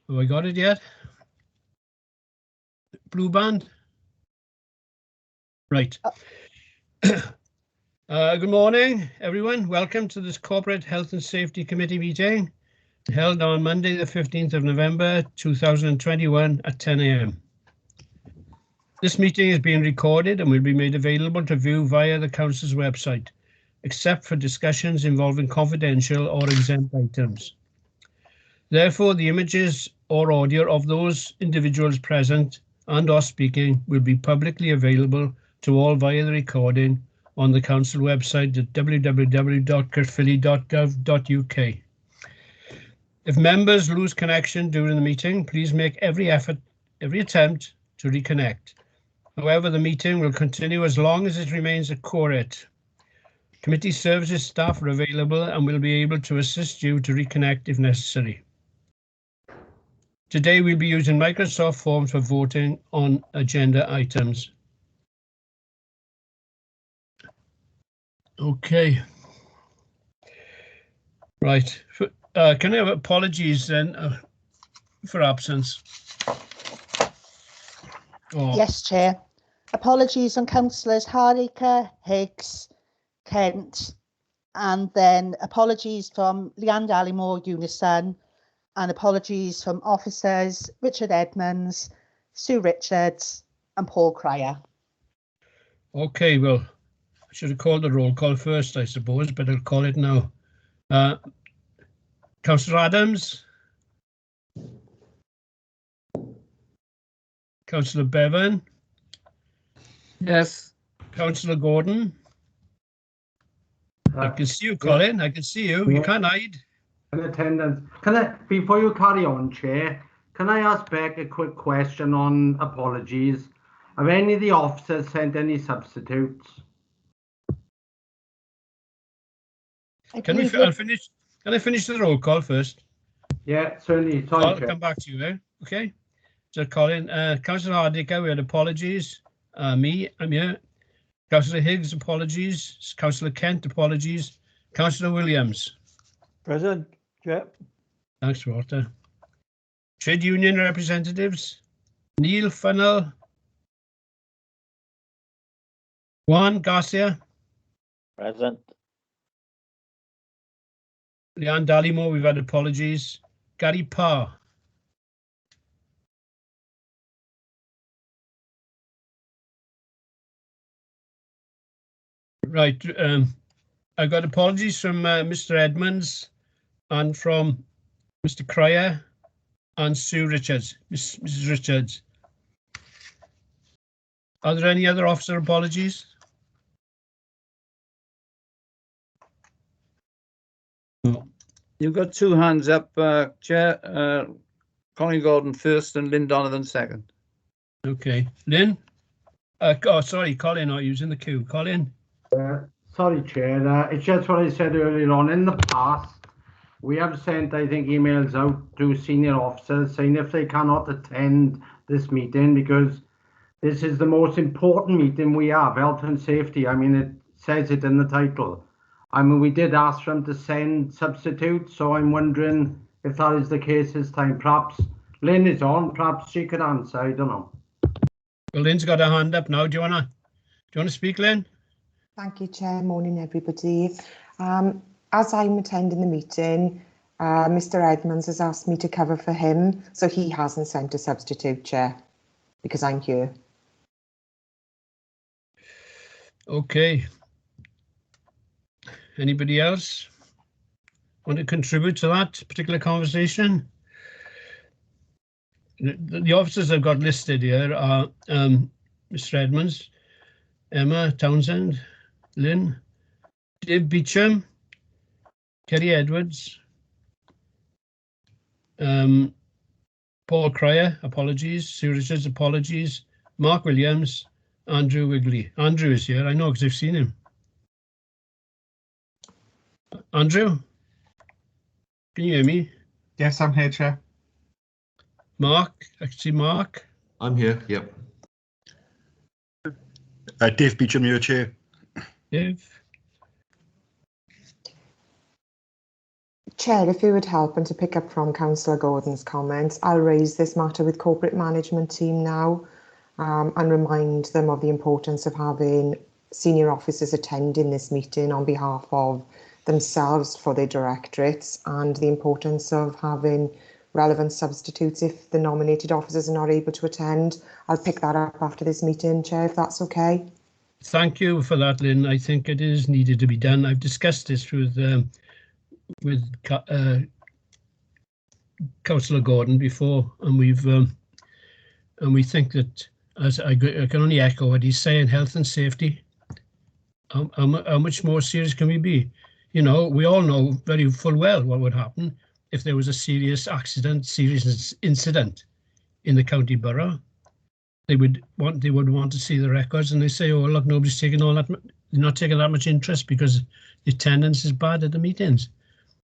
Have I got it yet? Blue band? Right. Good morning, everyone. Welcome to this Corporate Health and Safety Committee meeting held on Monday, the 15th of November, 2021 at 10 a.m. This meeting is being recorded and will be made available to view via the Council's website, except for discussions involving confidential or exempt items. Therefore, the images or audio of those individuals present and or speaking will be publicly available to all via the recording on the Council website at www.caerphilly.gov.uk. If members lose connection during the meeting, please make every attempt to reconnect. However, the meeting will continue as long as it remains a quorum. Committee services staff are available and will be able to assist you to reconnect if necessary. Today we'll be using Microsoft Forms for voting on agenda items. Okay. Right. Can I have apologies then for absence? Oh. Yes, Chair. Apologies on Councillors Harriker, Higgs, Kent, and then apologies from Leanne Dallimore, Unison, and apologies from officers Richard Edmonds, Sue Richards, and Paul Cryer. Okay, well, I should have called the roll call first, I suppose, but I'll call it now. Councillor Adams? Councillor Bevan? Yes. Councillor Gordon? I can see you, Colin. I can see you. You can't hide. In attendance. Before you carry on, Chair, can I ask Beck a quick question on apologies? Have any of the officers sent any substitutes? Can I finish the roll call first? Yeah, certainly. Sorry, I'll Chair. come back to you, okay? So, Colin, Councillor Hardiker, we had apologies. I'm here. Councillor Higgs, apologies. Councillor Kent, apologies. Councillor Williams. Present. Chair. Thanks, Walter. Trade union representatives. Neil Funnell. Juan Garcia. Present. Leanne Dallimore, we've had apologies. Gary Parr. Right, I got apologies from Mr. Edmonds and from Mr. Cryer and Sue Richards, Mrs. Richards. Are there any other officer apologies? No. You've got two hands up, Chair. Colin Gordon first and Lynn Donovan second. Okay, Lynn? Sorry, Colin, I was in the queue. Colin? Sorry, Chair. It's just what I said earlier on. In the past, we have sent, I think, emails out to senior officers saying if they cannot attend this meeting, because this is the most important meeting we have, health and safety. I mean, it says it in the title. I mean, we did ask for them to send substitutes, so I'm wondering if that is the case this time. Perhaps Lynn is on, perhaps she could answer, I don't know. Well, Lynn's got her hand up now. Do you wanna speak, Lynn? Thank you, Chair. Morning, everybody. As I'm attending the meeting, Mr. Edmonds has asked me to cover for him, so he hasn't sent a substitute, Chair, because I'm here. Okay. Anybody else want to contribute to that particular conversation? The officers I've got listed here are Mr. Edmonds, Emma Townsend, Lynn, Dave Beecham, Kerry Edwards, Paul Cryer, apologies, Sue Richards, apologies, Mark Williams, Andrew Wigley. Andrew is here, I know because I've seen him. Andrew, can you hear me? Yes, I'm here, Chair. Mark, I can see Mark. I'm here, yep. Dave Beecham, your Chair. Dave. Chair, if you would help and to pick up from Councillor Gordon's comments, I'll raise this matter with corporate management team now and remind them of the importance of having senior officers attending this meeting on behalf of themselves for their directorates, and the importance of having relevant substitutes if the nominated officers are not able to attend. I'll pick that up after this meeting, Chair, if that's okay. Thank you for that, Lynn. I think it is needed to be done. I've discussed this with Councillor Gordon before, and we think that, as I can only echo what he's saying, health and safety. How much more serious can we be? You know, we all know very full well what would happen if there was a serious accident, serious incident in the county borough. They would want to see the records, and they say, "Oh, look, nobody's taking all that. They're not taking that much interest because the attendance is bad at the meetings."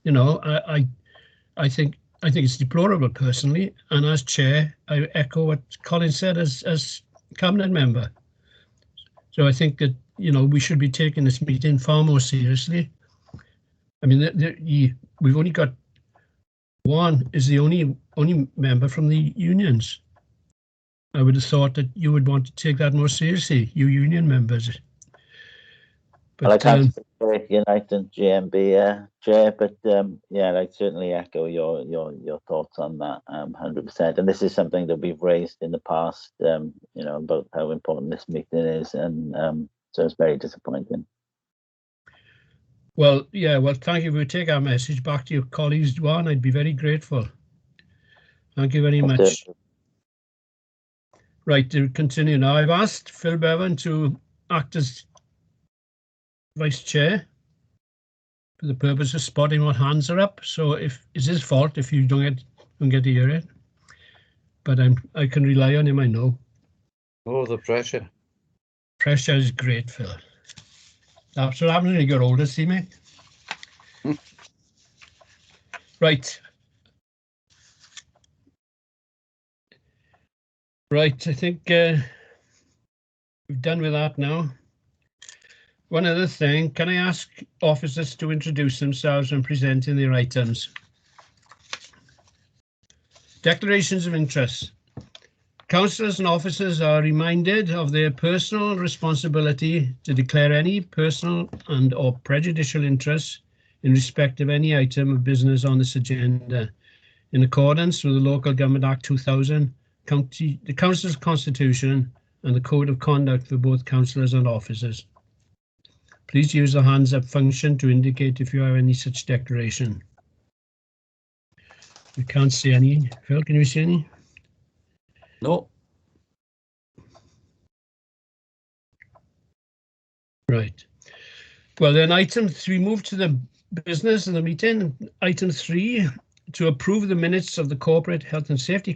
You know, I think it's deplorable personally, and as chair, I echo what Colin said as cabinet member. So I think that, you know, we should be taking this meeting far more seriously. I mean, we've only got one is the only member from the unions. I would have thought that you would want to take that more seriously, you union members. But, well, I can't speak for United GMB Chair, but yeah, I certainly echo your thoughts on that 100%. And this is something that we've raised in the past, you know, about how important this meeting is, and so it's very disappointing. Well, yeah, well, thank you. If we take our message back to your colleagues, Duan, I'd be very grateful. Thank you very much. Right, to continue now, I've asked Phil Bevan to act as Vice Chair for the purpose of spotting what hands are up. So if it's his fault if you don't get to hear it, but I can rely on him. I know. Oh, the pressure. Pressure is great, Phil. That's what happens when you get older, see, mate. Right. Right, I think we're done with that now. One other thing, can I ask officers to introduce themselves when presenting their items? Declarations of interest. Councillors and officers are reminded of their personal responsibility to declare any personal and or prejudicial interests in respect of any item of business on this agenda, in accordance with the Local Government Act 2000, the Council's Constitution and the Code of Conduct for both councillors and officers. Please use the hands up function to indicate if you have any such declaration. We can't see any. Phil, can you see any? No. Right. Well, then we move to the business of the meeting. Item 3, to approve the minutes of the Corporate Health and Safety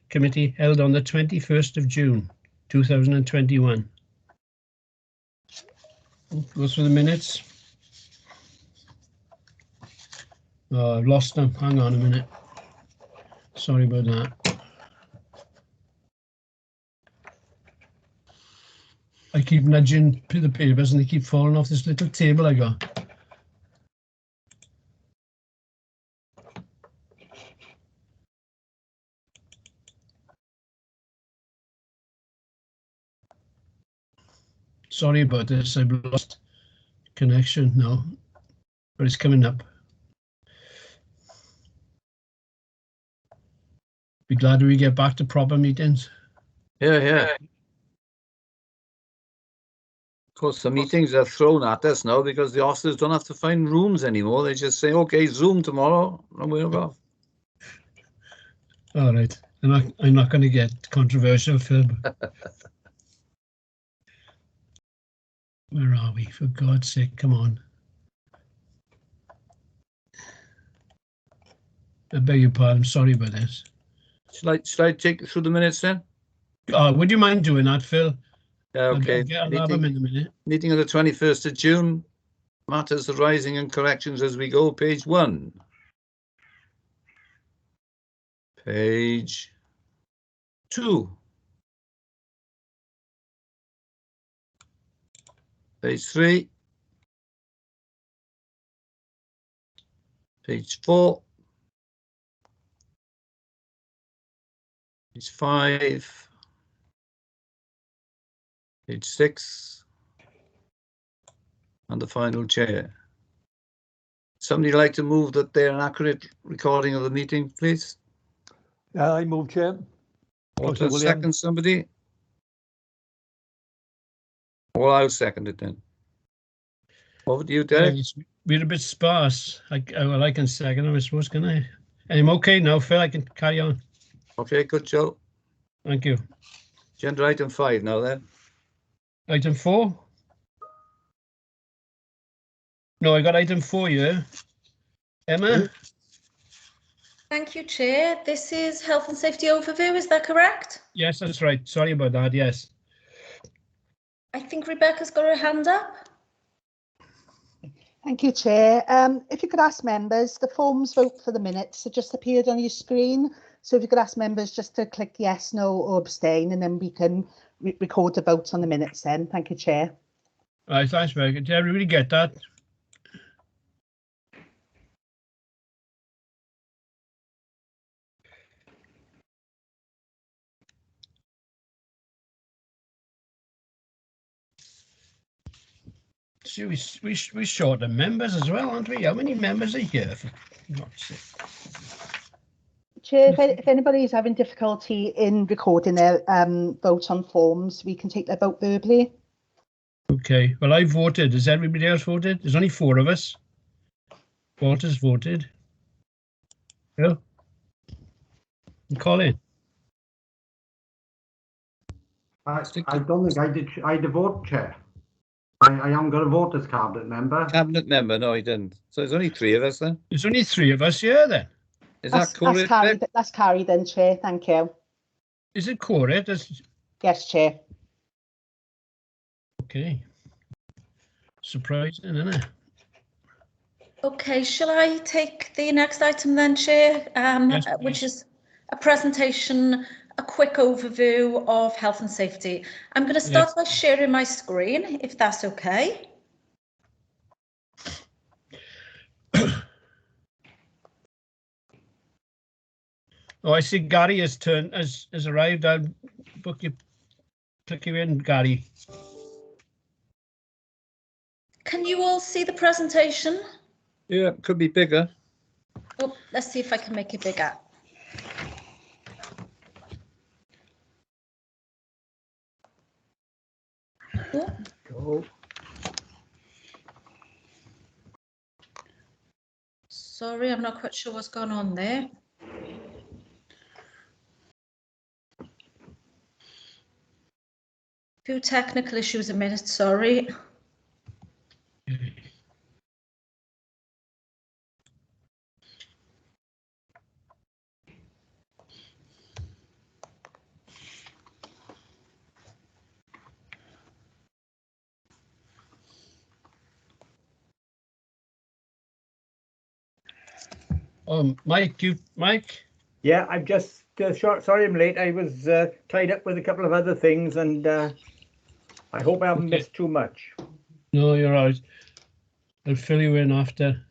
Committee held on the 21st of June, 2021. Go through the minutes. Oh, I've lost them. Hang on a minute. Sorry about that. I keep nudging the papers and they keep falling off this little table I got. Sorry about this. I've lost connection now, but it's coming up. Be glad we get back to proper meetings. Yeah. Of course, the meetings are thrown at us now because the officers don't have to find rooms anymore. They just say, "Okay, Zoom tomorrow," and we'll go. All right, I'm not going to get controversial, Phil. Where are we? For God's sake, come on. I beg your pardon. Sorry about this. Should I take you through the minutes then? Would you mind doing that, Phil? Okay. I'll have them in a minute. Meeting of the 21st of June. Matters arising and corrections as we go. Page 1. Page 2. Page 3. Page 4. Page 5. Page 6. And the final chair. Somebody like to move that they're an accurate recording of the meeting, please? I move, Chair. Or second somebody? Or I'll second it then. Over to you, Derek. We're a bit sparse. Well, I can second them, I suppose, can I? I'm okay now, Phil. I can carry on. Okay, good, Joe. Thank you. Agenda item 5 now then. Item 4? No, I got item 4 here. Emma? Thank you, Chair. This is health and safety overview, is that correct? Yes, that's right. Sorry about that, yes. I think Rebecca's got her hand up. Thank you, Chair. If you could ask members, the forms vote for the minutes have just appeared on your screen. So if you could ask members just to click yes, no or abstain, and then we can record the vote on the minutes then. Thank you, Chair. All right, thanks, Rebecca. Did everybody get that? See, we short of members as well, aren't we? How many members are here? Chair, if anybody is having difficulty in recording their vote on forms, we can take their vote verbally. Okay, well, I voted. Has everybody else voted? There's only 4 of us. Walter's voted. Phil? And Colin? I don't think I did. I had a vote, Chair. I haven't got a vote as cabinet member. Cabinet member, no, he didn't. So there's only 3 of us then. There's only 3 of us here then. Is that correct? That's carried then, Chair. Thank you. Is it correct? Yes, Chair. Okay. Surprising, isn't it? Okay, shall I take the next item then, Chair? Yes, which is a presentation, a quick overview of health and safety. I'm going to start by sharing my screen, if that's okay. Oh, I see Gary has arrived. I'll click you in, Gary. Can you all see the presentation? Yeah, could be bigger. Oh, let's see if I can make it bigger. Go. Sorry, I'm not quite sure what's going on there. Few technical issues a minute, sorry. Mike? Yeah, I'm just sorry I'm late. I was tied up with a couple of other things, and I hope I haven't missed too much. No, you're all right. I'll fill you in after.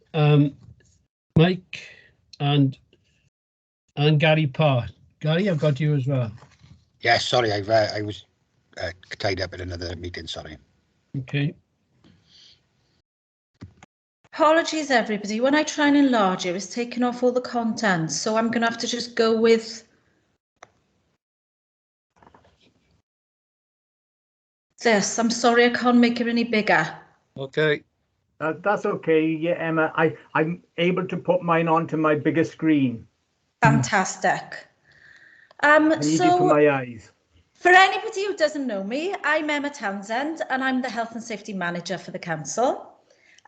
Mike and Gary Parr. Gary, I've got you as well. Yeah, sorry, I was tied up at another meeting, sorry. Okay. Apologies, everybody. When I try and enlarge it, it's taking off all the content, so I'm going to have to just go with this. I'm sorry, I can't make it any bigger. Okay. That's okay, yeah, Emma. I'm able to put mine onto my bigger screen. Fantastic. I need it for my eyes. For anybody who doesn't know me, I'm Emma Townsend, and I'm the Health and Safety Manager for the Council.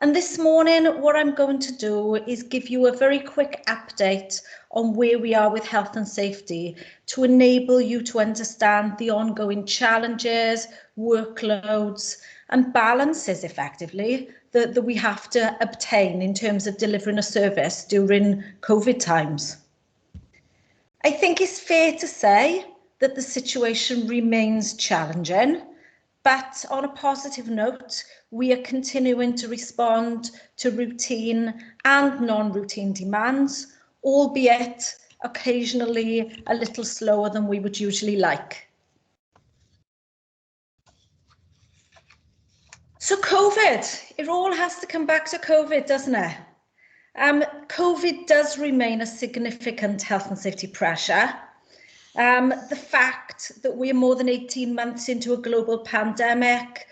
And this morning, what I'm going to do is give you a very quick update on where we are with health and safety to enable you to understand the ongoing challenges, workloads, and balances effectively that we have to obtain in terms of delivering a service during COVID times. I think it's fair to say that the situation remains challenging, But on a positive note, we are continuing to respond to routine and non-routine demands, albeit occasionally a little slower than we would usually like. So COVID, it all has to come back to COVID, doesn't it? COVID does remain a significant health and safety pressure. The fact that we're more than 18 months into a global pandemic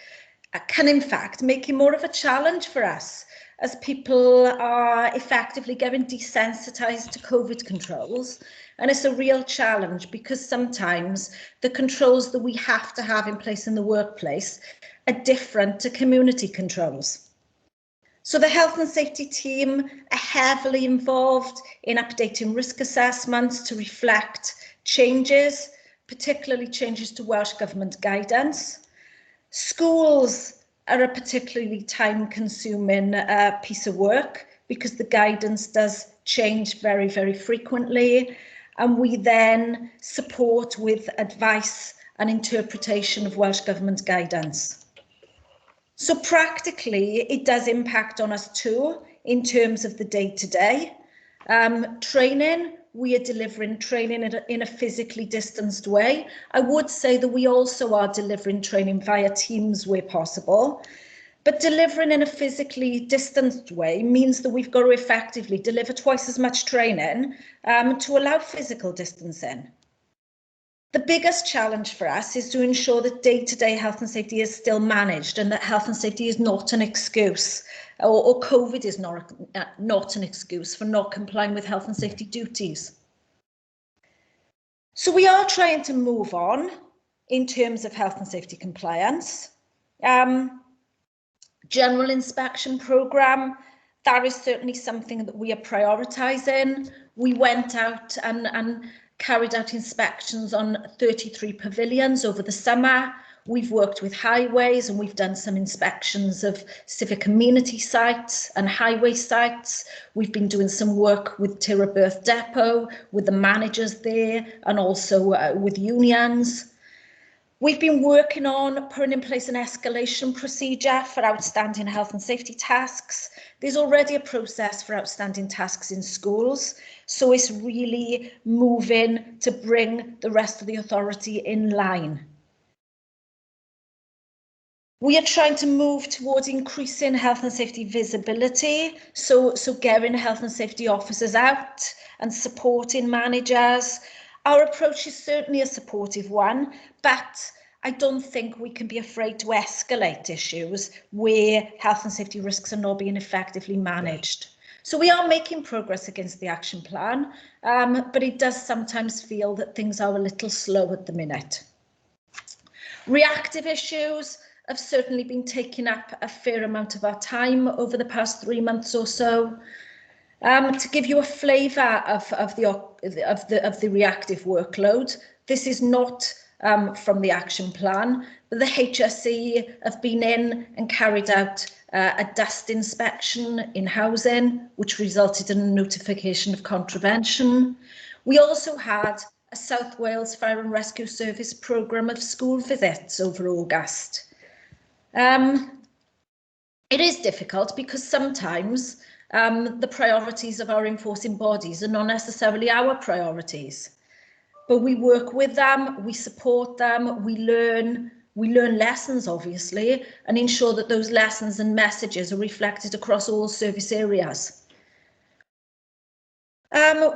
can in fact make it more of a challenge for us as people are effectively getting desensitized to COVID controls. And it's a real challenge because sometimes the controls that we have to have in place in the workplace are different to community controls. So the health and safety team are heavily involved in updating risk assessments to reflect changes, particularly changes to Welsh Government guidance. Schools are a particularly time-consuming piece of work because the guidance does change very, very frequently, and we then support with advice and interpretation of Welsh Government guidance. So practically, it does impact on us too in terms of the day-to-day. Training, we are delivering training in a physically distanced way. I would say that we also are delivering training via Teams where possible, but delivering in a physically distanced way means that we've got to effectively deliver twice as much training to allow physical distancing. The biggest challenge for us is to ensure that day-to-day health and safety is still managed and that health and safety is not an excuse, or COVID is not an excuse for not complying with health and safety duties. So we are trying to move on in terms of health and safety compliance. General inspection programme, that is certainly something that we are prioritising. We went out and carried out inspections on 33 pavilions over the summer. We've worked with highways and we've done some inspections of civic amenity sites and highway sites. We've been doing some work with Tiraberth Depot, with the managers there, and also with unions. We've been working on putting in place an escalation procedure for outstanding health and safety tasks. There's already a process for outstanding tasks in schools, so it's really moving to bring the rest of the authority in line. We are trying to move towards increasing health and safety visibility, so getting health and safety officers out and supporting managers. Our approach is certainly a supportive one, but I don't think we can be afraid to escalate issues where health and safety risks are not being effectively managed. So we are making progress against the action plan, but it does sometimes feel that things are a little slow at the minute. Reactive issues have certainly been taking up a fair amount of our time over the past 3 months or so. To give you a flavour of the reactive workload, this is not from the action plan, but the HSE have been in and carried out a dust inspection in housing, which resulted in a notification of contravention. We also had a South Wales Fire and Rescue Service programme of school visits over August. It is difficult because sometimes the priorities of our enforcing bodies are not necessarily our priorities, but we work with them, we support them, we learn lessons obviously, and ensure that those lessons and messages are reflected across all service areas.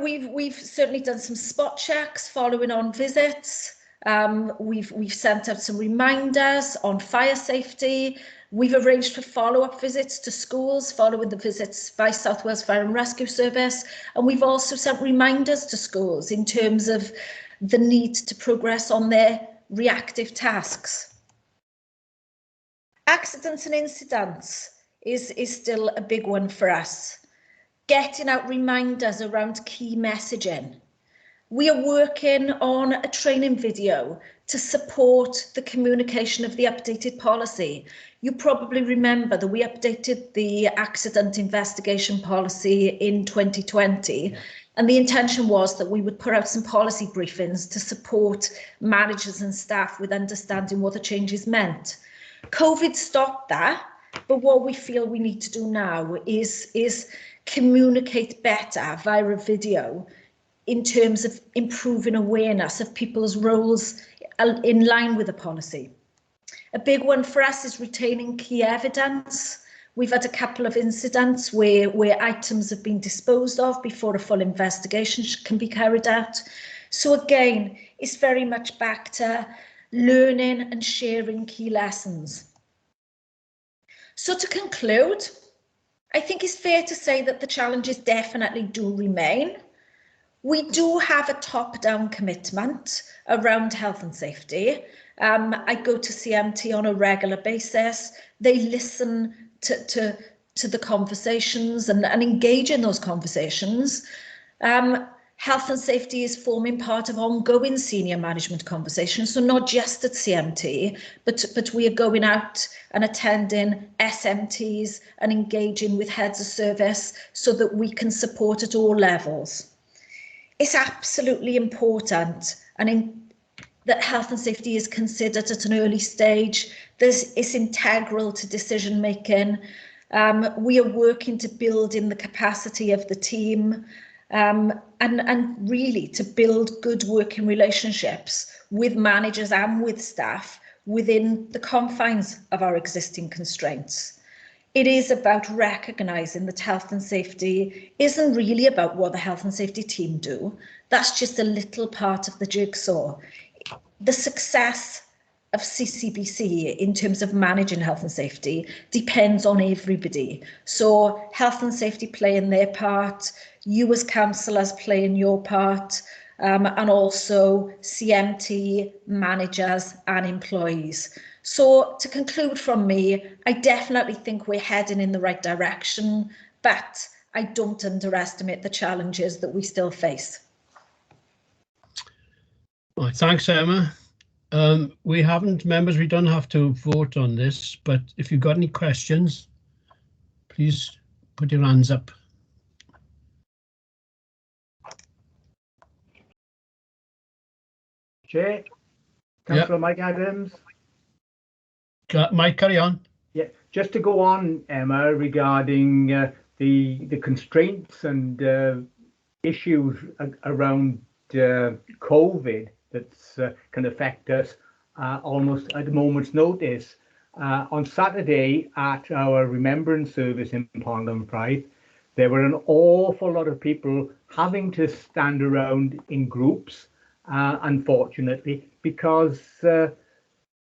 We've certainly done some spot checks following on visits. We've sent out some reminders on fire safety. We've arranged for follow-up visits to schools following the visits by South Wales Fire and Rescue Service, and we've also sent reminders to schools in terms of the need to progress on their reactive tasks. Accidents and incidents is still a big one for us. Getting out reminders around key messaging. We are working on a training video to support the communication of the updated policy. You probably remember that we updated the accident investigation policy in 2020, and the intention was that we would put out some policy briefings to support managers and staff with understanding what the changes meant. COVID stopped that, but what we feel we need to do now is communicate better via a video in terms of improving awareness of people's roles in line with the policy. A big one for us is retaining key evidence. We've had a couple of incidents where items have been disposed of before a full investigation can be carried out. So again, it's very much back to learning and sharing key lessons. So to conclude, I think it's fair to say that the challenges definitely do remain. We do have a top-down commitment around health and safety. I go to CMT on a regular basis. They listen to the conversations and engage in those conversations. Health and safety is forming part of ongoing senior management conversations, so not just at CMT, but we are going out and attending SMTs and engaging with heads of service so that we can support at all levels. It's absolutely important that health and safety is considered at an early stage. It's integral to decision making. We are working to build in the capacity of the team and really to build good working relationships with managers and with staff within the confines of our existing constraints. It is about recognising that health and safety isn't really about what the health and safety team do. That's just a little part of the jigsaw. The success of CCBC in terms of managing health and safety depends on everybody. So health and safety playing their part, you as councillors playing your part, and also CMT, managers and employees. So to conclude from me, I definitely think we're heading in the right direction, but I don't underestimate the challenges that we still face. Well, thanks, Emma. We don't have to vote on this, but if you've got any questions, please put your hands up. Chair, Councillor Mike Adams. Mike, carry on. Yeah, just to go on, Emma, regarding the constraints and issues around COVID that's can affect us almost at a moment's notice. On Saturday at our remembrance service in Pondham Pride, there were an awful lot of people having to stand around in groups, unfortunately, because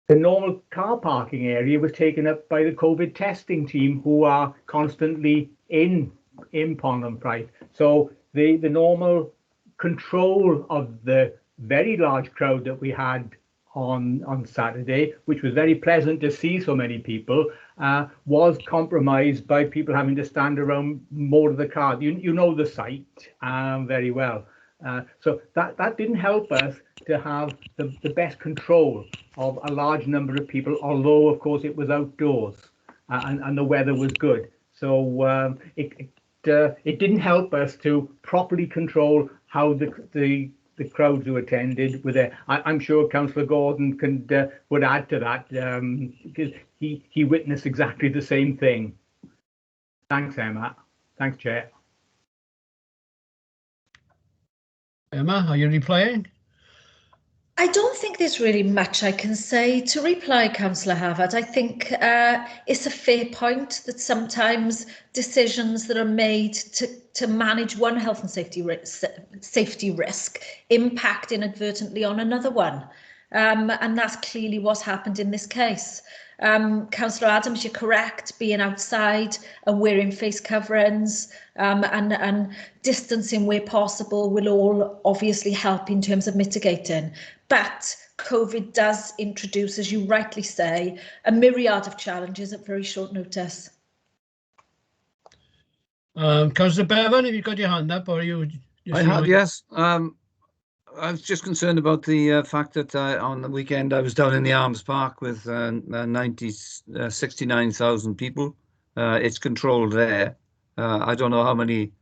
the normal car parking area was taken up by the COVID testing team, who are constantly in Pondham Pride. So the normal control of the very large crowd that we had on Saturday, which was very pleasant to see so many people, was compromised by people having to stand around more of the car. You know the site very well. So that didn't help us to have the best control of a large number of people, although of course it was outdoors and the weather was good. So it didn't help us to properly control how the crowds who attended were there. I'm sure Councillor Gordon would add to that, because he witnessed exactly the same thing. Thanks, Emma. Thanks, Chair. Emma, are you replying? I don't think there's really much I can say to reply, Councillor Havard. I think it's a fair point that sometimes decisions that are made to manage one health and safety risk impact inadvertently on another one. And that's clearly what's happened in this case. Councillor Adams, you're correct, being outside and wearing face coverings and distancing where possible will all obviously help in terms of mitigating. But COVID does introduce, as you rightly say, a myriad of challenges at very short notice. Councillor Bevan, have you got your hand up, or are you? I have, yes. I was just concerned about the fact that on the weekend I was down in the Arms Park with 69,000 people. It's controlled there. I don't know how many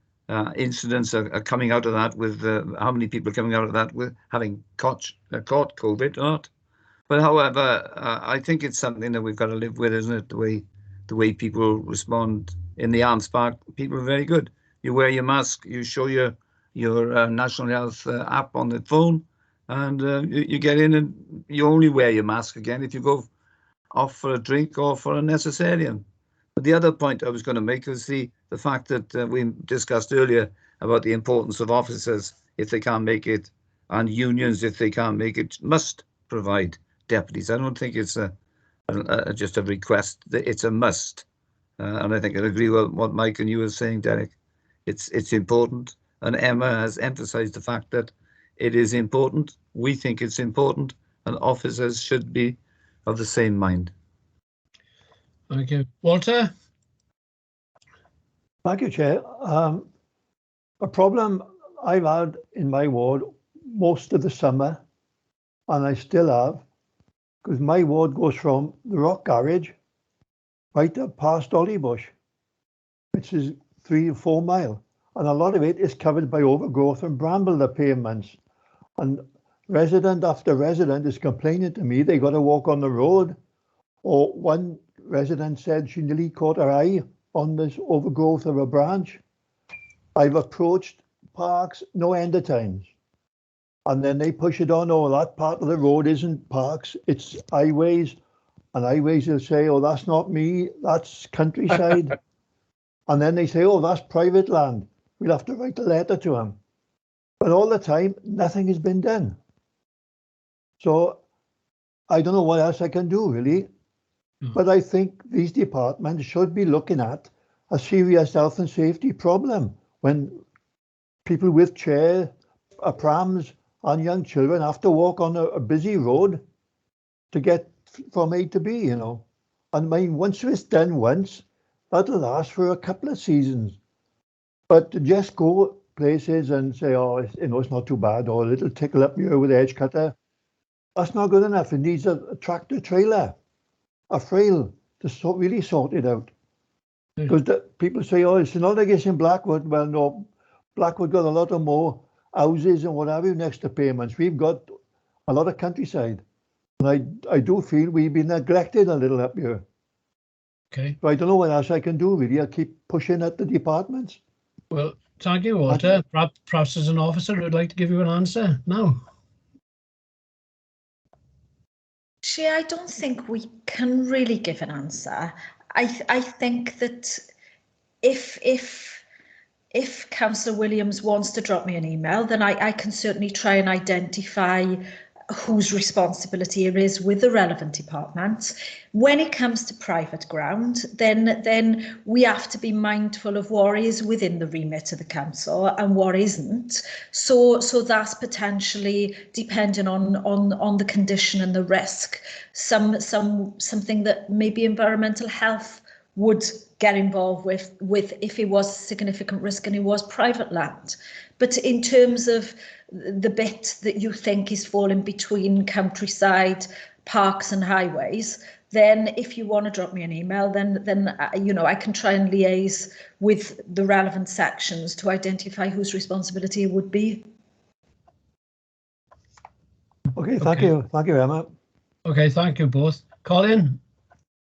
incidents are coming out of that, with how many people are coming out of that with having caught COVID or not. But however, I think it's something that we've got to live with, isn't it? The way people respond in the Arms Park, people are very good. You wear your mask, you show your National Health app on the phone, and you get in, and you only wear your mask again if you go off for a drink or for a necessarian. But the other point I was going to make is the fact that we discussed earlier about the importance of officers if they can't make it, and unions if they can't make it, must provide deputies. I don't think it's just a request; it's a must. And I think I agree with what Mike and you were saying, Derek. It's important, and Emma has emphasised the fact that it is important. We think it's important, and officers should be of the same mind. Thank you. Walter? Thank you, Chair. A problem I've had in my ward most of the summer, and I still have, because my ward goes from the Rock Garage right up past Ollybush, which is 3 or 4 miles. And a lot of it is covered by overgrowth and bramble, the pavements. And resident after resident is complaining to me they got to walk on the road. Or one resident said she nearly caught her eye on this overgrowth of a branch. I've approached parks no end of times. And then they push it on, oh, that part of the road isn't parks, it's highways. And highways will say, oh, that's not me, that's countryside. And then they say, oh, that's private land. We'll have to write a letter to them. But all the time, nothing has been done. So I don't know what else I can do, really. But I think these departments should be looking at a serious health and safety problem when people with chairs, prams, and young children have to walk on a busy road to get from A to B, you know. And I mean, once it's done once, that'll last for a couple of seasons. But to just go places and say, oh, it's not too bad, or a little tickle up here with the edge cutter, that's not good enough. It needs a tractor trailer, a frail to really sort it out. Because people say, oh, it's not like it's in Blackwood. Well, no, Blackwood got a lot of more houses and what have you next to payments. We've got a lot of countryside. And I do feel we've been neglected a little up here. Okay. So I don't know what else I can do, really. I keep pushing at the departments. Well, thank you, Walter. Perhaps as an officer who'd like to give you an answer now. Chair, I don't think we can really give an answer. I think that if Councillor Williams wants to drop me an email, then I can certainly try and identify whose responsibility it is with the relevant departments. When it comes to private ground, then we have to be mindful of what is within the remit of the council and what isn't. So that's potentially depending on the condition and the risk. Something that maybe environmental health would get involved with if it was a significant risk and it was private land. But in terms of the bit that you think is falling between countryside, parks and highways, then if you want to drop me an email, then you know, I can try and liaise with the relevant sections to identify whose responsibility it would be. Okay, thank you, Emma. Okay, thank you both. Colin?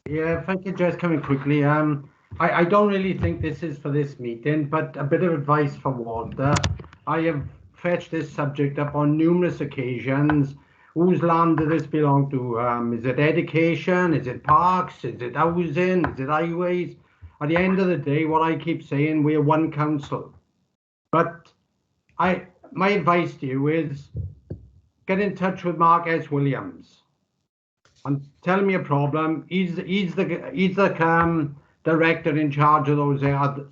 Yeah, thank you, Jess. Coming quickly. I don't really think this is for this meeting, but a bit of advice from Walter. I have fetched this subject up on numerous occasions. Whose land does this belong to? Is it education? Is it parks? Is it housing? Is it highways? At the end of the day, what I keep saying, we're one council. But my advice to you is get in touch with Mark S. Williams and tell him your problem. He's the director in charge of those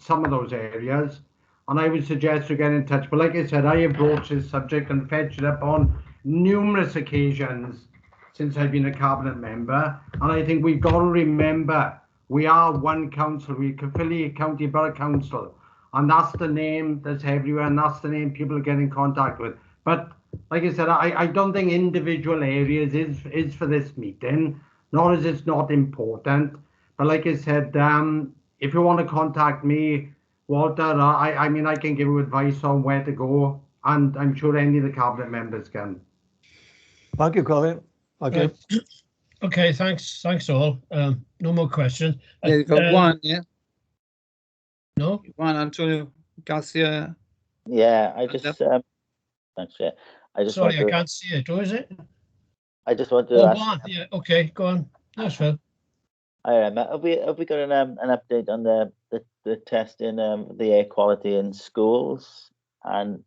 some of those areas. And I would suggest you get in touch. But like I said, I have broached this subject and fetched it up on numerous occasions since I've been a cabinet member. And I think we've got to remember we are one council. We're Caerphilly County Borough Council. And that's the name that's everywhere. And that's the name people get in contact with. But like I said, I don't think individual areas is for this meeting, nor is it's not important. But like I said, if you want to contact me, Walter, I mean, I can give you advice on where to go, and I'm sure any of the cabinet members can. Thank you, Colin. Okay. Okay, thanks all. No more questions. Yeah, you've got one, yeah? No? One, Antonio Garcia. Yeah, I just thanks, yeah. I just Sorry, I want to, can't see it. Or is it? I just want to Oh, ask. one. Yeah, okay, go on. That's Phil. Hi, Emma. Have we got an update on the testing the air quality in schools and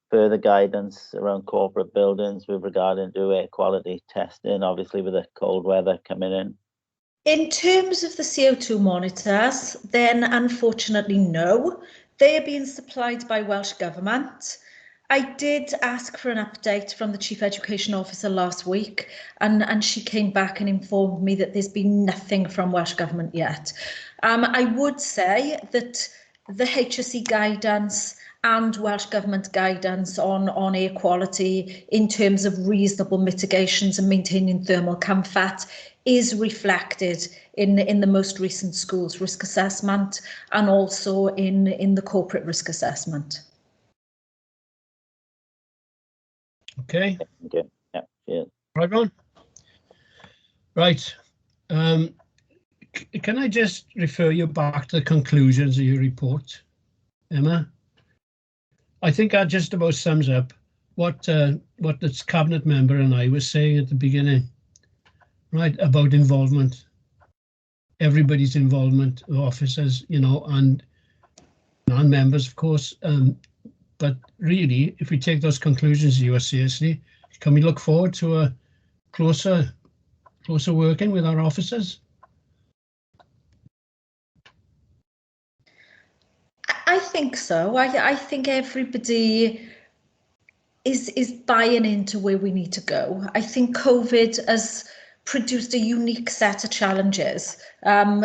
further guidance around corporate buildings with regard to air quality testing, obviously with the cold weather coming in? In terms of the CO2 monitors, then unfortunately no. They are being supplied by Welsh Government. I did ask for an update from the Chief Education Officer last week, and she came back and informed me that there's been nothing from Welsh Government yet. I would say that the HSE guidance and Welsh Government guidance on air quality in terms of reasonable mitigations and maintaining thermal comfort is reflected in the most recent schools risk assessment and also in the corporate risk assessment. Okay. Okay. Yeah. Right on. Right. Can I just refer you back to the conclusions of your report, Emma? I think that just about sums up what this cabinet member and I were saying at the beginning, right, about involvement, everybody's involvement, officers, you know, and non-members, of course. But really, if we take those conclusions seriously, can we look forward to a closer working with our officers? I think so. I think everybody is buying into where we need to go. I think COVID has produced a unique set of challenges from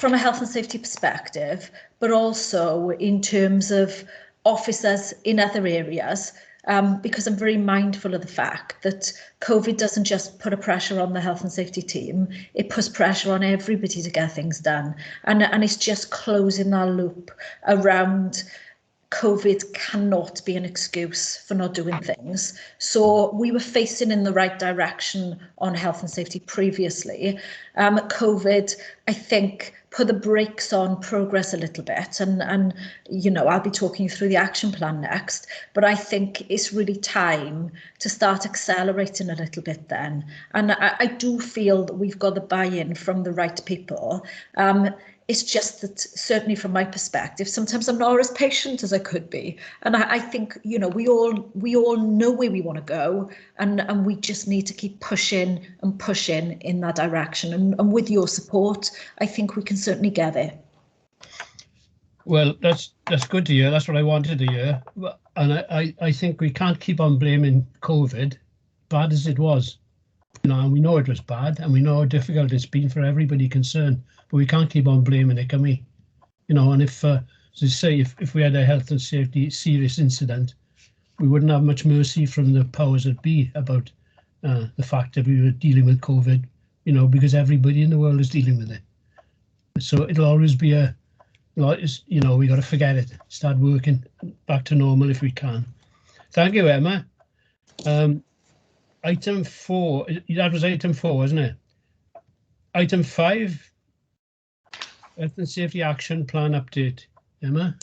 a health and safety perspective, but also in terms of officers in other areas, because I'm very mindful of the fact that COVID doesn't just put a pressure on the health and safety team, it puts pressure on everybody to get things done. And it's just closing that loop around COVID cannot be an excuse for not doing things. So we were facing in the right direction on health and safety previously. COVID, I think, put the brakes on progress a little bit, and you know, I'll be talking through the action plan next, but I think it's really time to start accelerating a little bit then. And I do feel that we've got the buy-in from the right people. It's just that, certainly from my perspective, sometimes I'm not as patient as I could be. And I think, you know, we all know where we want to go, and we just need to keep pushing and pushing in that direction. And with your support, I think we can certainly get there. Well, that's good to hear. That's what I wanted to hear. And I think we can't keep on blaming COVID, bad as it was. You know, and we know it was bad, and we know how difficult it's been for everybody concerned. But we can't keep on blaming it, can we? You know, and if, as I say, if we had a health and safety serious incident, we wouldn't have much mercy from the powers that be about the fact that we were dealing with COVID, you know, because everybody in the world is dealing with it. So it'll always be you know, we got to forget it, start working back to normal if we can. Thank you, Emma. Item 4, that was item 4, wasn't it? Item 5, Health and Safety Action Plan update. Emma?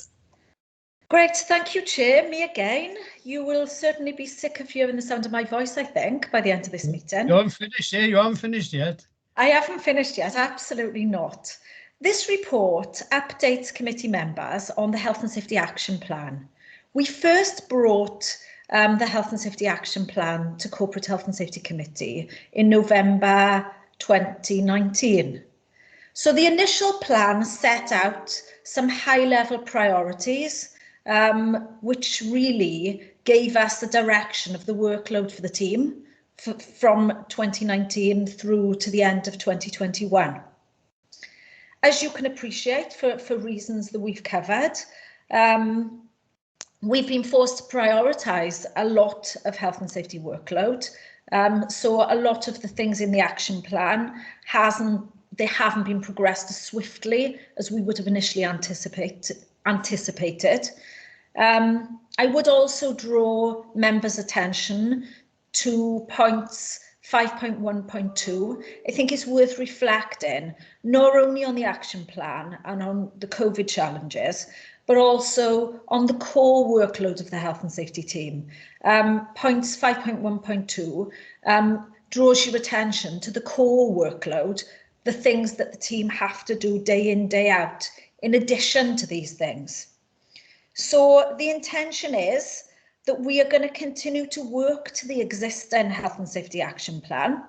Great, thank you, Chair. Me again. You will certainly be sick of hearing the sound of my voice, I think, by the end of this meeting. You haven't finished, eh? You haven't finished yet. I haven't finished yet, absolutely not. This report updates committee members on the Health and Safety Action Plan. We first brought the Health and Safety Action Plan to Corporate Health and Safety Committee in November 2019. So the initial plan set out some high-level priorities, which really gave us the direction of the workload for the team from 2019 through to the end of 2021. As you can appreciate, for reasons that we've covered, we've been forced to prioritise a lot of health and safety workload. So a lot of the things in the action plan haven't been progressed as swiftly as we would have initially anticipated. I would also draw members' attention to points 5.1.2. I think it's worth reflecting not only on the action plan and on the COVID challenges, but also on the core workload of the health and safety team. Points 5.1.2 draws your attention to the core workload, the things that the team have to do day in, day out, in addition to these things. So the intention is that we are going to continue to work to the existing health and safety action plan.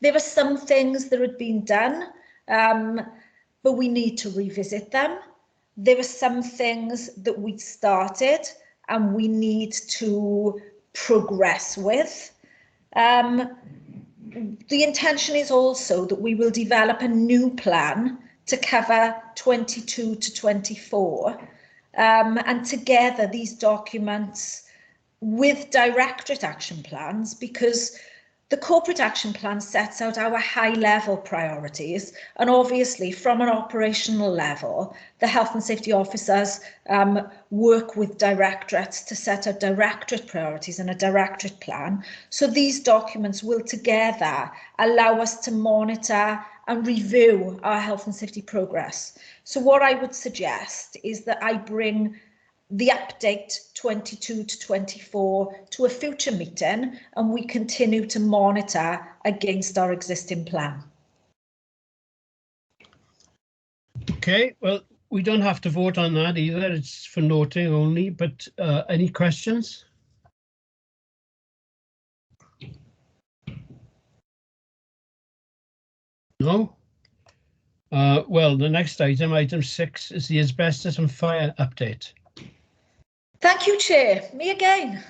There are some things that had been done, but we need to revisit them. There are some things that we started and we need to progress with. The intention is also that we will develop a new plan to cover 22 to 24. And together these documents with directorate action plans, because the corporate action plan sets out our high level priorities, and obviously from an operational level, the health and safety officers work with directorates to set out directorate priorities and a directorate plan. So these documents will together allow us to monitor and review our health and safety progress. So what I would suggest is that I bring the update 22 to 24 to a future meeting and we continue to monitor against our existing plan. Okay, well, we don't have to vote on that either. It's for noting only, but any questions? No? Well, the next item, item 6, is the asbestos and fire update. Thank you, Chair. Me again.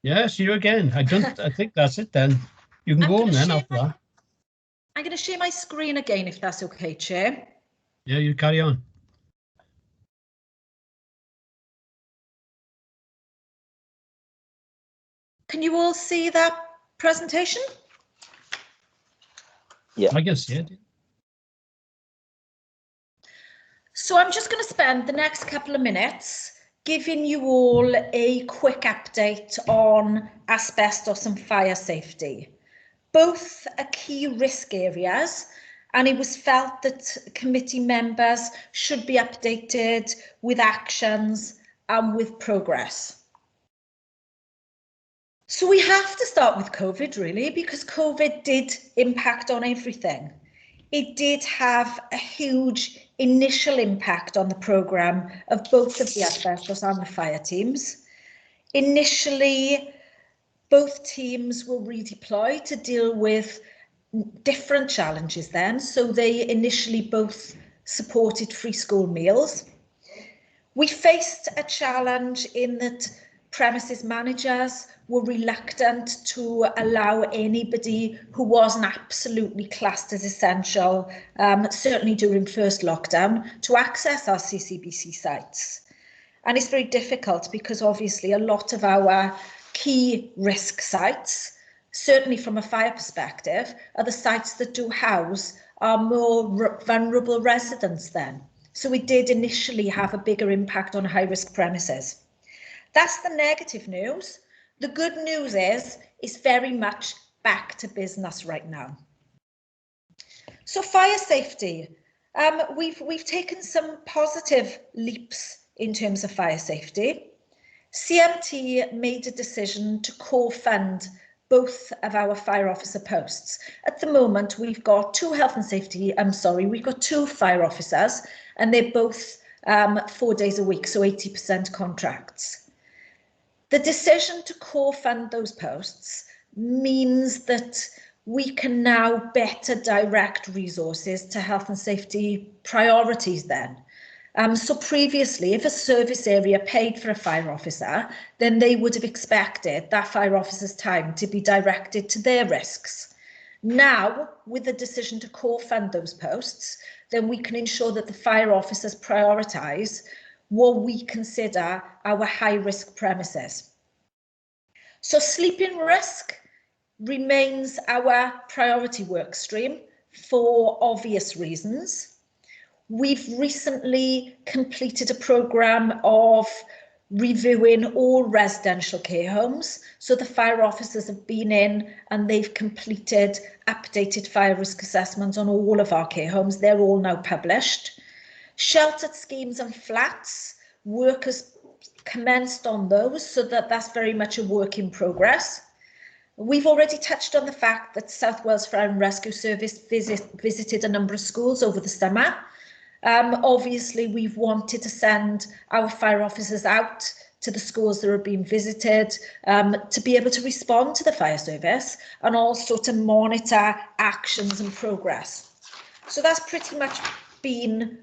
Yes, you again. I think that's it then. You can go on then after that. I'm going to share my screen again, if that's okay, Chair. Yeah, you carry on. Can you all see that presentation? Yeah. I can see it. So I'm just going to spend the next couple of minutes giving you all a quick update on asbestos and fire safety. Both are key risk areas, and it was felt that committee members should be updated with actions and with progress. So we have to start with COVID, really, because COVID did impact on everything. It did have a huge initial impact on the programme of both of the asbestos and the fire teams. Initially, both teams were redeployed to deal with different challenges then. So they initially both supported free school meals. We faced a challenge in that premises managers were reluctant to allow anybody who wasn't absolutely classed as essential, certainly during first lockdown, to access our CCBC sites. And it's very difficult because obviously a lot of our key risk sites, certainly from a fire perspective, are the sites that do house our more vulnerable residents then. So we did initially have a bigger impact on high risk premises. That's the negative news. The good news is it's very much back to business right now. So fire safety, we've taken some positive leaps in terms of fire safety. CMT made a decision to co-fund both of our fire officer posts. At the moment, we've got two fire officers, and they're both 4 days a week, so 80% contracts. The decision to co-fund those posts means that we can now better direct resources to health and safety priorities then. So previously, if a service area paid for a fire officer, then they would have expected that fire officer's time to be directed to their risks. Now, with the decision to co-fund those posts, then we can ensure that the fire officers prioritise what we consider our high-risk premises. So sleeping risk remains our priority work stream for obvious reasons. We've recently completed a programme of reviewing all residential care homes. So the fire officers have been in and they've completed updated fire risk assessments on all of our care homes. They're all now published. Sheltered schemes and flats, work has commenced on those, so that's very much a work in progress. We've already touched on the fact that South Wales Fire and Rescue Service visited a number of schools over the summer. Obviously, we've wanted to send our fire officers out to the schools that are being visited to be able to respond to the fire service and also to monitor actions and progress. So that's pretty much been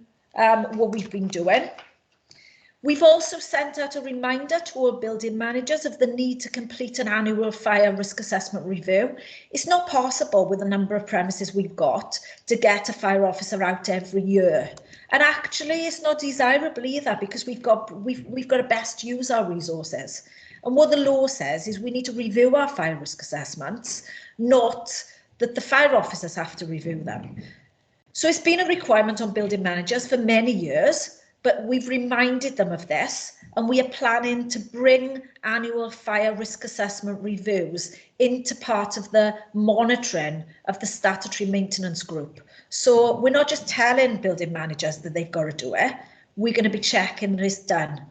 what we've been doing. We've also sent out a reminder to our building managers of the need to complete an annual fire risk assessment review. It's not possible with the number of premises we've got to get a fire officer out every year. And actually it's not desirable either, because we've got to best use our resources. And what the law says is we need to review our fire risk assessments, not that the fire officers have to review them. So it's been a requirement on building managers for many years, but we've reminded them of this, and we are planning to bring annual fire risk assessment reviews into part of the monitoring of the statutory maintenance group. So we're not just telling building managers that they've got to do it, we're going to be checking that it's done.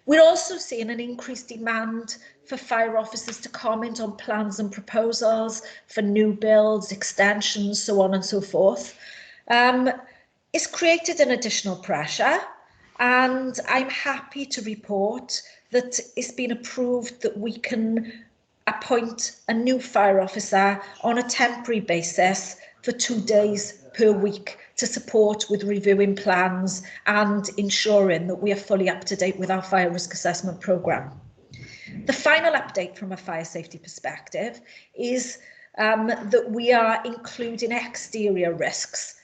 We're also seeing an increased demand for fire officers to comment on plans and proposals for new builds, extensions, so on and so forth. It's created an additional pressure, and I'm happy to report that it's been approved that we can appoint a new fire officer on a temporary basis for 2 days per week to support with reviewing plans and ensuring that we are fully up to date with our fire risk assessment programme. The final update from a fire safety perspective is that we are including exterior risks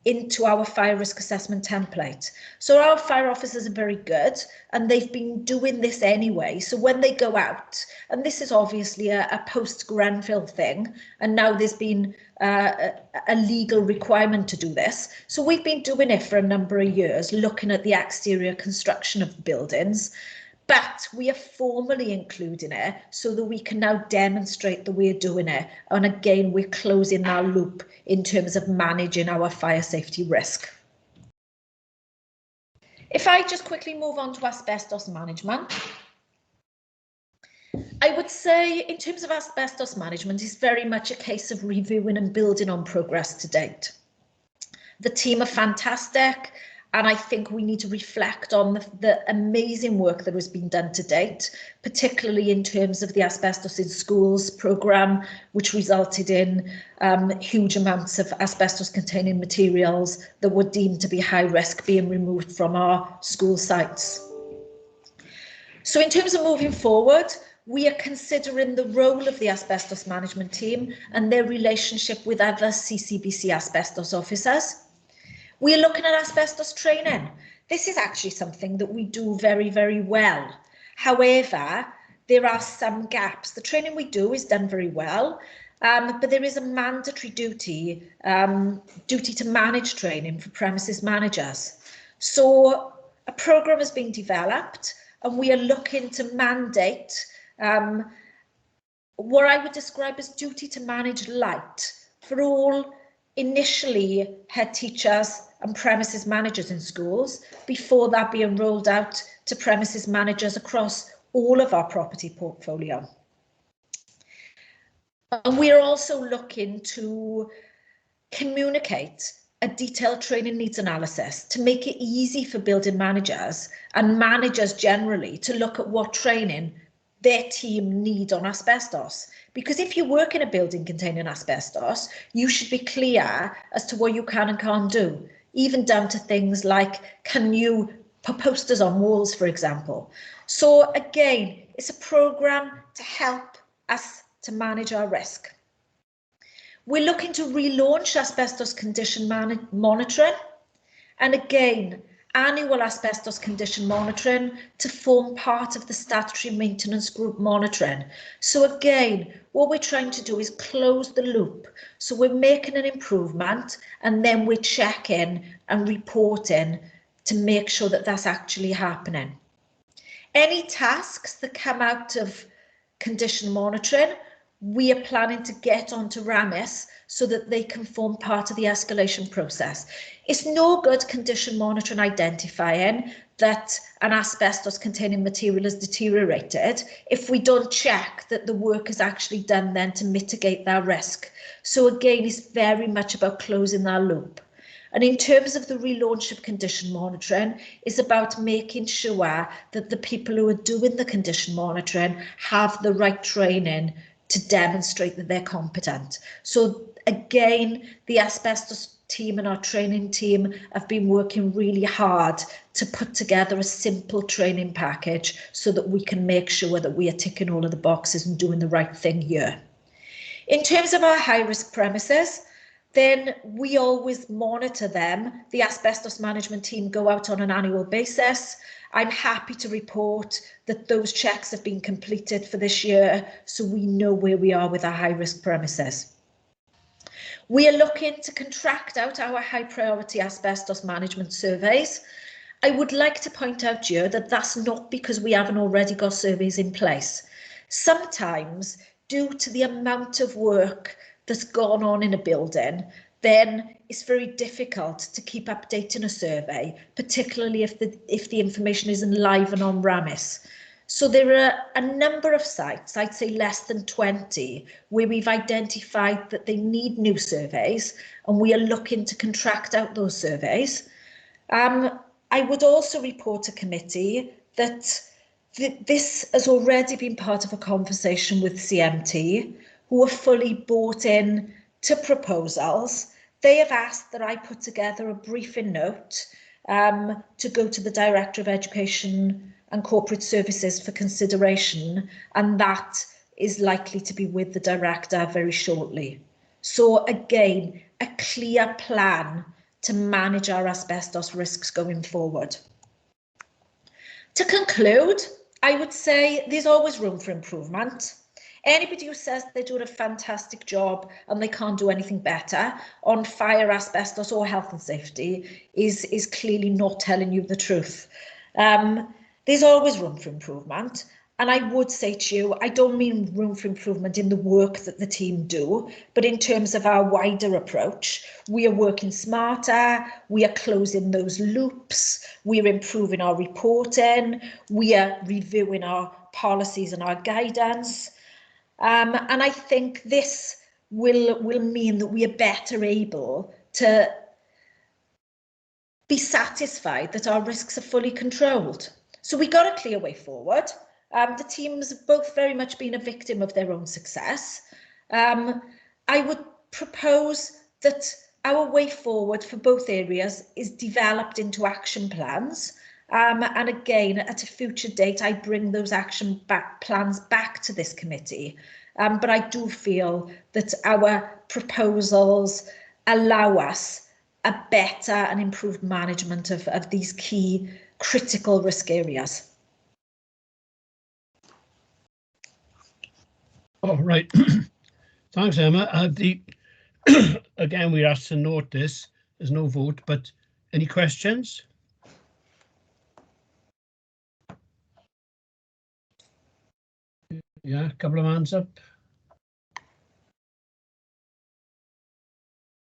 into our fire risk assessment template. So our fire officers are very good and they've been doing this anyway. So when they go out, and this is obviously a post-Grenfell thing, and now there's been a legal requirement to do this. So we've been doing it for a number of years, looking at the exterior construction of buildings, but we are formally including it so that we can now demonstrate that we're doing it. And again, we're closing our loop in terms of managing our fire safety risk. If I just quickly move on to asbestos management, I would say in terms of asbestos management, it's very much a case of reviewing and building on progress to date. The team are fantastic. And I think we need to reflect on the amazing work that has been done to date, particularly in terms of the Asbestos in Schools programme, which resulted in huge amounts of asbestos-containing materials that were deemed to be high risk being removed from our school sites. So in terms of moving forward, we are considering the role of the asbestos management team and their relationship with other CCBC asbestos officers. We're looking at asbestos training. This is actually something that we do very, very well. However, there are some gaps. The training we do is done very well, but there is a mandatory duty to manage training for premises managers. So a programme has been developed and we are looking to mandate what I would describe as duty to manage light for all initially head teachers and premises managers in schools, before that being rolled out to premises managers across all of our property portfolio. And we're also looking to communicate a detailed training needs analysis to make it easy for building managers and managers generally to look at what training their team need on asbestos. Because if you work in a building containing asbestos, you should be clear as to what you can and can't do, even down to things like, can you put posters on walls, for example. So again, it's a programme to help us to manage our risk. We're looking to relaunch asbestos condition monitoring. And again, annual asbestos condition monitoring to form part of the statutory maintenance group monitoring. So again, what we're trying to do is close the loop. So we're making an improvement and then we're checking and reporting to make sure that that's actually happening. Any tasks that come out of condition monitoring, we are planning to get onto RAMIS so that they can form part of the escalation process. It's no good condition monitoring identifying that an asbestos containing material has deteriorated if we don't check that the work is actually done then to mitigate that risk. So again, it's very much about closing that loop. And in terms of the relaunch of condition monitoring, it's about making sure that the people who are doing the condition monitoring have the right training to demonstrate that they're competent. So again, the asbestos team and our training team have been working really hard to put together a simple training package so that we can make sure that we are ticking all of the boxes and doing the right thing here. In terms of our high-risk premises, then we always monitor them. The asbestos management team go out on an annual basis. I'm happy to report that those checks have been completed for this year, so we know where we are with our high-risk premises. We are looking to contract out our high priority asbestos management surveys. I would like to point out here that that's not because we haven't already got surveys in place. Sometimes, due to the amount of work that's gone on in a building, then it's very difficult to keep updating a survey, particularly if the information isn't live and on RAMIS. So there are a number of sites, I'd say less than 20, where we've identified that they need new surveys and we are looking to contract out those surveys. I would also report to committee that this has already been part of a conversation with CMT, who are fully bought in to proposals. They have asked that I put together a briefing note to go to the Director of Education and Corporate Services for consideration, and that is likely to be with the Director very shortly. So again, a clear plan to manage our asbestos risks going forward. To conclude, I would say there's always room for improvement. Anybody who says they're doing a fantastic job and they can't do anything better on fire, asbestos or health and safety is clearly not telling you the truth. There's always room for improvement. And I would say to you, I don't mean room for improvement in the work that the team do, but in terms of our wider approach. We are working smarter, we are closing those loops, we are improving our reporting, we are reviewing our policies and our guidance. And I think this will mean that we are better able to be satisfied that our risks are fully controlled. So we got a clear way forward. The teams have both very much been a victim of their own success. I would propose that our way forward for both areas is developed into action plans. And again, at a future date, I bring those action plans back to this committee. But I do feel that our proposals allow us a better and improved management of these key critical risk areas. All right. Thanks, Emma. Again, we're asked to note this. There's no vote, but any questions? Yeah, a couple of hands up.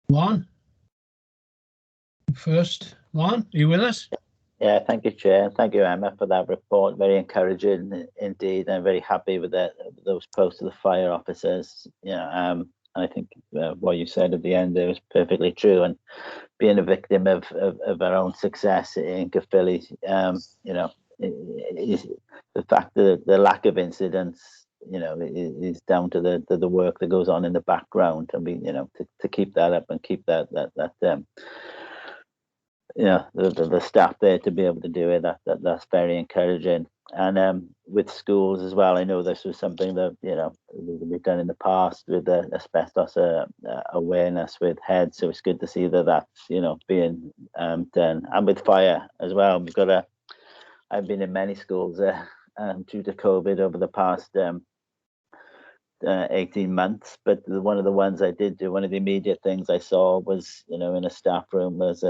Juan? First, Juan, are you with us? Yeah, thank you, Chair. Thank you, Emma, for that report. Very encouraging indeed. I'm very happy with those posts to the fire officers. Yeah, I think what you said at the end there was perfectly true. And being a victim of our own success in Caerphilly, the fact that the lack of incidents, is down to the work that goes on in the background, and to keep that up and keep that the staff there to be able to do it. That's very encouraging. with schools as well. I know this was something that, you know, we've done in the past with asbestos awareness with heads. So it's good to see that that's, you know, being done. And with fire as well. I've been in many schools due to COVID over the past 18 months, but one of the ones I did do, one of the immediate things I saw was, you know, in a staff room, as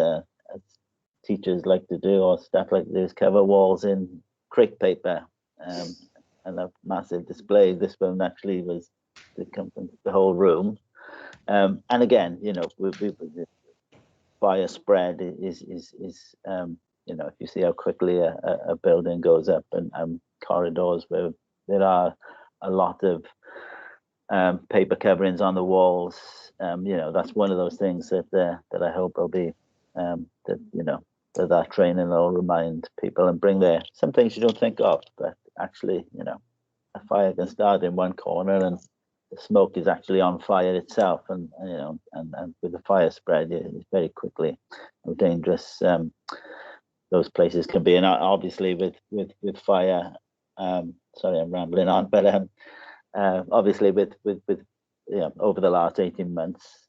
teachers like to do, or staff like to do, is cover walls in crepe paper, and a massive display. This one actually was the whole room, and again, you know, fire spread is you know, if you see how quickly a building goes up, and corridors where there are a lot of paper coverings on the walls, you know, that's one of those things that I hope will be that, you know, that training will remind people and bring there some things you don't think of, but actually, you know, a fire can start in one corner and the smoke is actually on fire itself, and you know, and with the fire spread, it's very quickly how dangerous those places can be. And obviously with fire, sorry, I'm rambling on, but obviously with yeah, over the last 18 months,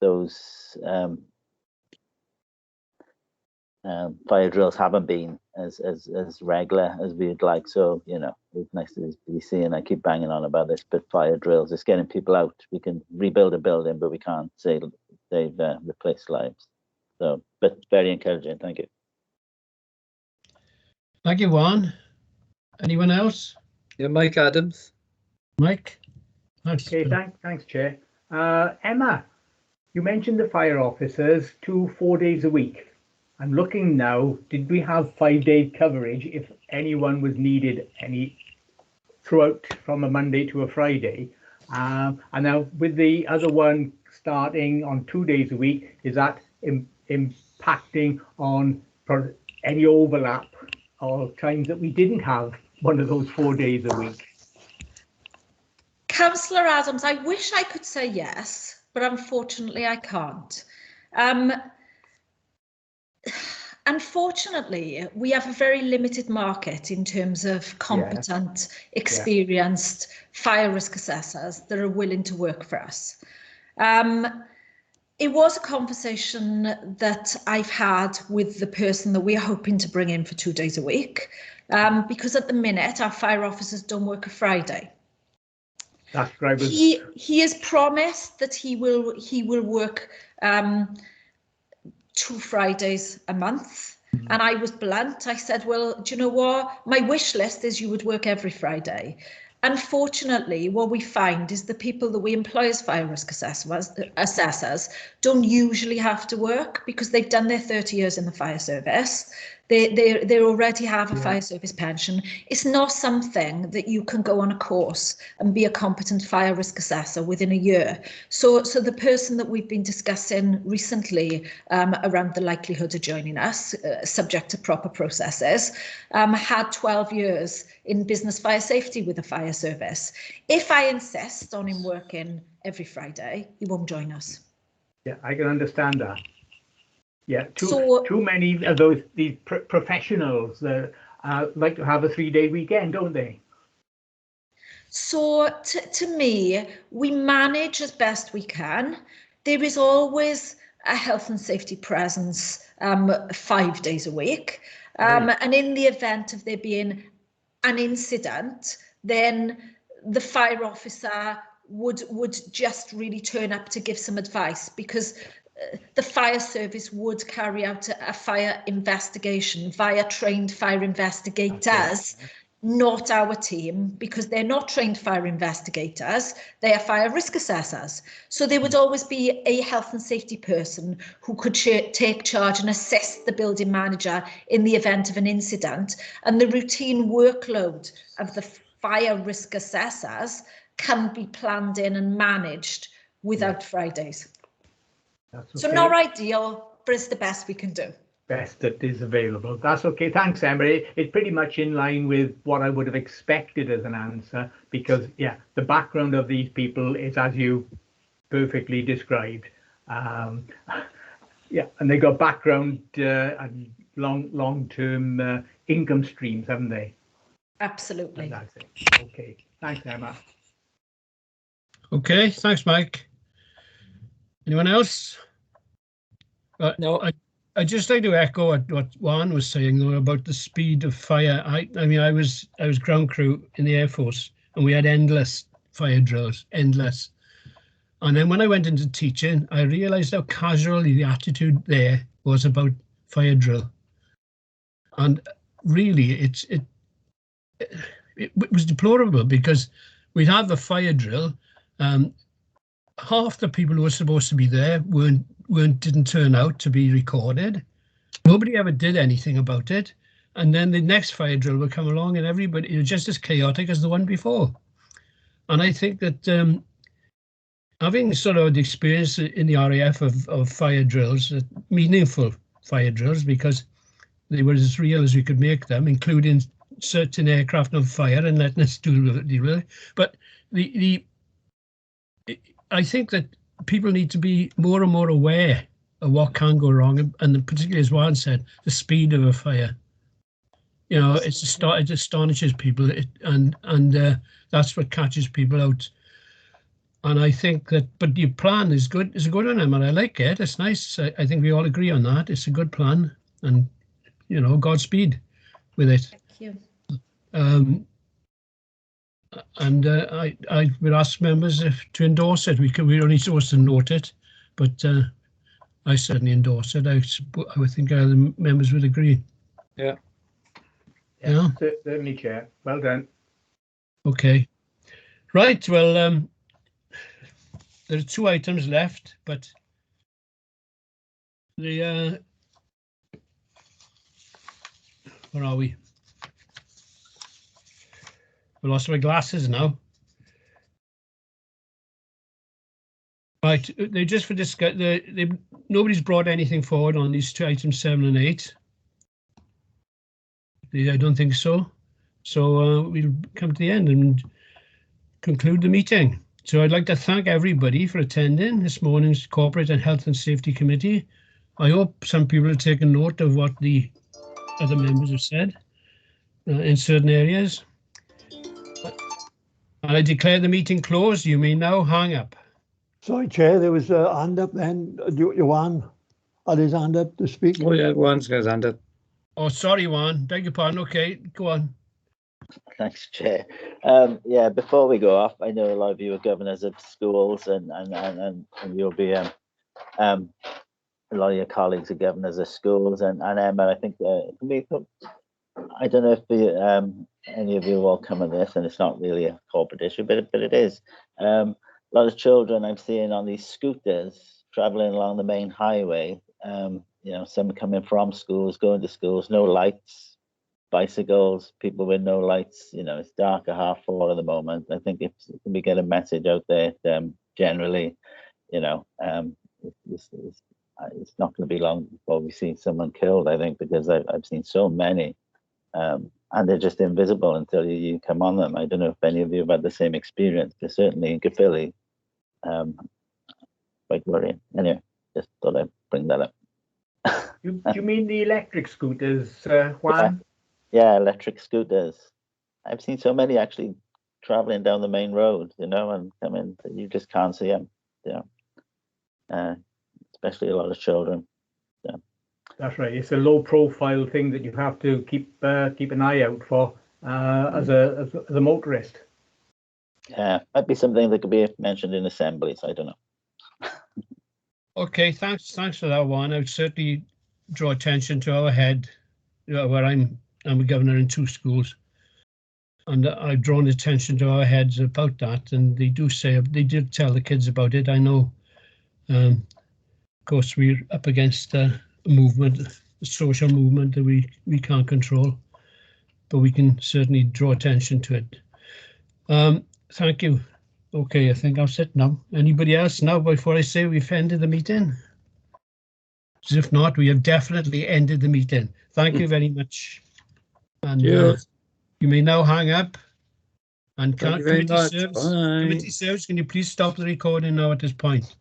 those fire drills haven't been as regular as we'd like. So, you know, it's nice to be seeing, I keep banging on about this, but fire drills, it's getting people out. We can rebuild a building, but we can't say they've replaced lives. So, but very encouraging. Thank you. Thank you, Juan. Anyone else? Yeah, Mike Adams. Mike? Thanks. Okay, thanks, Chair. Emma, you mentioned the fire officers 4 days a week. I'm looking now, did we have 5-day coverage if anyone was needed throughout from a Monday to a Friday? And now with the other one starting on 2 days a week, is that impacting on any overlap or times that we didn't have one of those 4 days a week? Councillor Adams, I wish I could say yes, but unfortunately I can't. Unfortunately, we have a very limited market in terms of competent, experienced fire risk assessors that are willing to work for us. It was a conversation that I've had with the person that we're hoping to bring in for 2 days a week, because at the minute our fire officers don't work a Friday. That's right. He has promised that he will work 2 Fridays a month. And I was blunt. I said, well, do you know what? My wish list is you would work every Friday. Unfortunately, what we find is the people that we employ as fire risk assessors don't usually have to work because they've done their 30 years in the fire service. They already have a fire service pension. It's not something that you can go on a course and be a competent fire risk assessor within a year. So the person that we've been discussing recently around the likelihood of joining us, subject to proper processes, had 12 years in business fire safety with the fire service. If I insist on him working every Friday, he won't join us. Yeah, I can understand that. Yeah, too many of these professionals that like to have a 3-day weekend, don't they? So to me, we manage as best we can. There is always a health and safety presence 5 days a week. And in the event of there being an incident, then the fire officer would just really turn up to give some advice, because the fire service would carry out a fire investigation via trained fire investigators, not our team, because they're not trained fire investigators, they are fire risk assessors. So there would always be a health and safety person who could take charge and assist the building manager in the event of an incident. And the routine workload of the fire risk assessors can be planned in and managed without Fridays. That's okay. So not ideal, but it's the best we can do. Best that is available. That's okay. Thanks, Emma. It's pretty much in line with what I would have expected as an answer, because the background of these people is as you perfectly described. And they got background and long-term income streams, haven't they? Absolutely. And that's it. Okay. Thanks, Emma. Okay, thanks, Mike. Anyone else? No. I just like to echo what Juan was saying though about the speed of fire. I mean, I was ground crew in the Air Force, and we had endless fire drills, endless. And then when I went into teaching, I realised how casual the attitude there was about fire drill. And really, it was deplorable, because we'd have the fire drill. Half the people who were supposed to be there didn't turn out to be recorded. Nobody ever did anything about it. And then the next fire drill would come along, and everybody, it was just as chaotic as the one before. And I think that having sort of the experience in the RAF of fire drills, meaningful fire drills, because they were as real as we could make them, including certain aircraft on fire and letting us deal with it. But I think that people need to be more and more aware of what can go wrong, and particularly, as Juan said, the speed of a fire. You know, it astonishes people, and that's what catches people out. And I think that, but your plan is good. It's a good one, Emma. I like it. It's nice. I think we all agree on that. It's a good plan, and you know, Godspeed with it. Thank you. And I would ask members to endorse it. We're only supposed to note it, but I certainly endorse it. I would think other members would agree. Yeah. Yeah. Certainly, Chair. Well done. Okay. Right. Well, there are 2 items left, but the where are we? I lost my glasses now. Right, they just for discuss. Nobody's brought anything forward on these 2 items, 7 and 8. I don't think so. So we'll come to the end and conclude the meeting. So I'd like to thank everybody for attending this morning's Corporate and Health and Safety Committee. I hope some people have taken note of what the other members have said in certain areas. And I declare the meeting closed. You may now hang up. Sorry, Chair, there was a hand up then. Juan had his hand up to speak. Oh yeah, Juan's got his hand up. Oh, sorry, Juan. Beg your pardon. Okay, go on. Thanks, Chair. Yeah, before we go off, I know a lot of you are governors of schools, and you'll be a lot of your colleagues are governors of schools, and Emma, I think I don't know if any of you will come on this, and it's not really a corporate issue, but it is. A lot of children I'm seeing on these scooters traveling along the main highway. You know, some coming from schools, going to schools, no lights, bicycles, people with no lights. You know, it's dark at 4:30 at the moment. I think if we get a message out there, generally, you know, it's not going to be long before we see someone killed, I think, because I've seen so many, and they're just invisible until you come on them. I don't know if any of you have had the same experience, but certainly in Caerphilly, quite worrying. Anyway, just thought I'd bring that up. Do you mean the electric scooters, Juan? Yeah, electric scooters. I've seen so many actually traveling down the main road, you know, and coming, you just can't see them, you know, especially a lot of children. Yeah. That's right. It's a low profile thing that you have to keep an eye out for as a motorist. Yeah, might be something that could be mentioned in assemblies. I don't know. Okay, thanks for that one. I would certainly draw attention to our head, where I'm a governor in 2 schools, and I've drawn attention to our heads about that, and they did tell the kids about it. I know, of course, we're up against a movement, a social movement that we can't control, but we can certainly draw attention to it. Thank you. Okay, I think I'll sit now. Anybody else now before I say we've ended the meeting? As if not, we have definitely ended the meeting. Thank you very much. And you may now hang up. And Thank you very much. Bye. Committee serves, can you please stop the recording now at this point?